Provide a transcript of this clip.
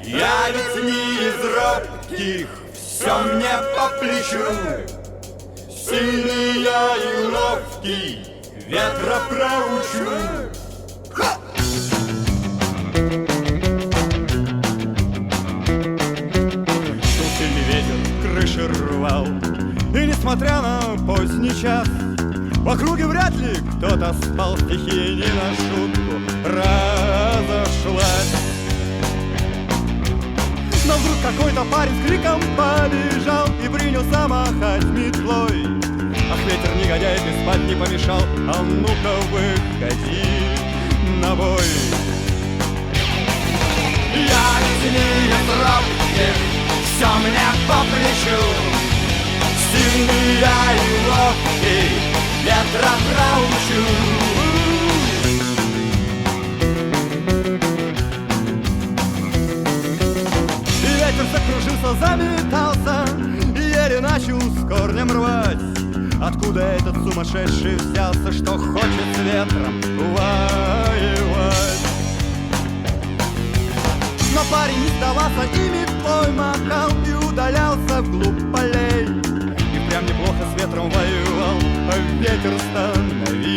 Я ведь не из робких, все мне по плечу. Сильный я и ловкий, ветра проучу. Ха! Шел сильный ветер, крыши рвал, и несмотря на поздний час, в округе вряд ли кто-то спал, стихия не на шутку разошлась. Но вдруг какой-то парень с криком побежал и принялся махать метлой. Ах, ветер негодяй, ты спать не помешал, а ну-ка выходи на бой. Я ведь не из робких, все мне по плечу. Сильный я и ловкий, ветра проучу. Ветер закружился, заметался и еле начал с корнем рвать. Откуда этот сумасшедший взялся, что хочет с ветром воевать? Но парень не сдавался и метлой махал и удалялся вглубь полей. И прям неплохо с ветром воевал, а ветер становился